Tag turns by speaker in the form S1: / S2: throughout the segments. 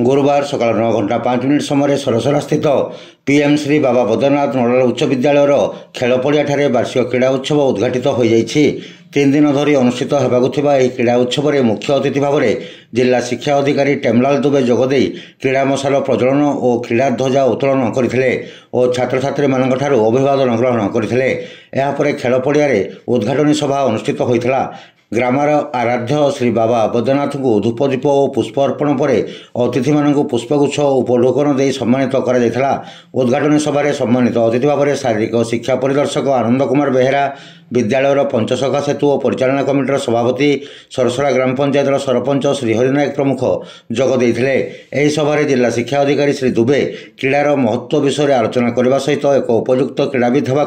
S1: गुरुवार सकाल 9:05 समय सरसरा स्थित पीएम श्री बाबा बद्रीनाथ नोडाल उच्च विद्यालय खेल पड़िया वार्षिक क्रीड़ा उत्सव उद्घाटित हो जाइछि। 3 दिन धरी अनुष्ठित होगा क्रीड़ा उत्सव में मुख्य अतिथि भाव में जिला शिक्षा अधिकारी टेमलाल दुबे जोगदे क्रीड़ा मशाल प्रज्वलन और क्रीड़ा ध्वजा उत्तोलन करते और छात्र छात्री मान अभिवादन ग्रहण करते। खेल पड़िया उद्घाटनी सभा अनुष्ठित होता। ग्रामर आराध्य श्री बाबा बद्रीनाथ को धूपदीप और पुष्प अर्पण पर अतिथि मानक पुष्पगुच्छ उपढोकन दे सम्मानित करा। उद्घाटनी सभा सम्मानित अतिथि भाव में शारीरिक शिक्षा परिदर्शक आनंद कुमार बेहेरा, विद्यालय पंचशखा सेतु और परिचालना कमिटर सभापति, सरसरा ग्राम पंचायत सरपंच श्री हरिनायक प्रमुख जोगदे। सभा जिला शिक्षा अधिकारी श्री दुबे क्रीड़ार महत्व विषय आलोचना करने सहित एक उपयुक्त क्रीड़ाविद होगा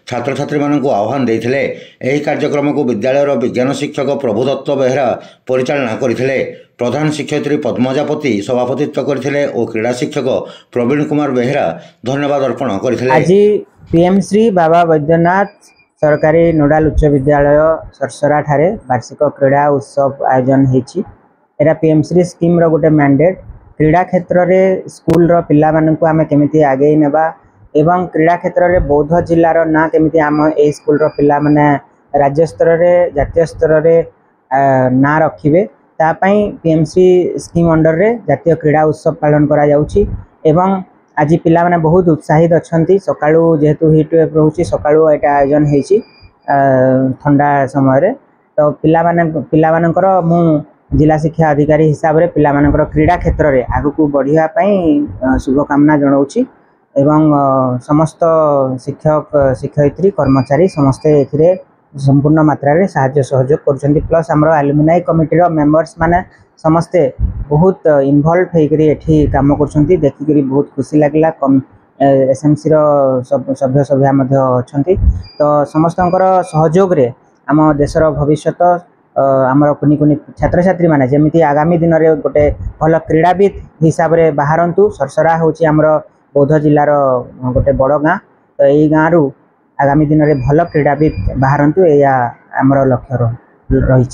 S1: छात्र छात्री मानक आह्वान देते। कार्यक्रम को विद्यालय विज्ञान शिक्षक प्रभु दत्त बेहेरा परिचालना करते। प्रधान शिक्षयित्री पद्मजापति सभापतित्व करते और क्रीड़ा शिक्षक प्रवीण कुमार बेहेरा धन्यवाद अर्पण करते।
S2: आज पीएम श्री बाबा बद्रीनाथ सरकारी नोडाल उच्च विद्यालय सरसरा ठारे वार्षिक क्रीड़ा उत्सव आयोजन होती। पीएम श्री स्कीम रो गोटे मैंडेट क्रीड़ा क्षेत्र में स्कूल रो पिला मानकु आमे केमिति आगे नेबा एवं क्रीड़ा क्षेत्र में बौद्ध जिलार ना केमिति आम ए स्कूल रो पिला माने राज्य स्तर रे जातीय स्तर रे ना रखिबे तापाई पीएमसी स्कीम अंडर रे जातीय क्रीड़ा उत्सव पालन करा जाउछि। एवं आज पिला माने बहुत उत्साहित अछंती। सकाळू जेहेतु हीट वेव रहउछि सकाळू एटा आयोजन हेछि ठंडा समय रे तो पिला मानकर मु जिला शिक्षा अधिकारी हिसाब रे पिला मानकर क्रीड़ा क्षेत्र रे आगु को बढ़िया पई शुभकामना जणाउछि। एवं समस्त शिक्षक शिक्षयित्री कर्मचारी समस्ते एथिरे संपूर्ण मात्रा रे साहाय्य सहयोग करछन्ती। प्लस हमरो एलुमिनाई कमिटी रो मेंबर्स माने समस्ते बहुत इन्वॉल्व होइकरी एठी काम करछन्ती। देखिकरी बहुत खुशी लागला। एसएमसी रो सभ्य सभ्या मध्ये अछन्ती तो समस्तंकर सहयोग रे आम देशर भविष्यत आमर कुनी कुनी छात्र छात्री माने जेमिति आगामी दिन रे गोटे भल क्रीड़ाविद हिसाब रे बाहरंतु। सरसरा होची आमर बौद्ध जिल्लार गोटे बड़ गाँ तो यही गाँव आगामी दिन में भल क्रीड़ाविद बाहरंतु या आमर लक्ष्य रही।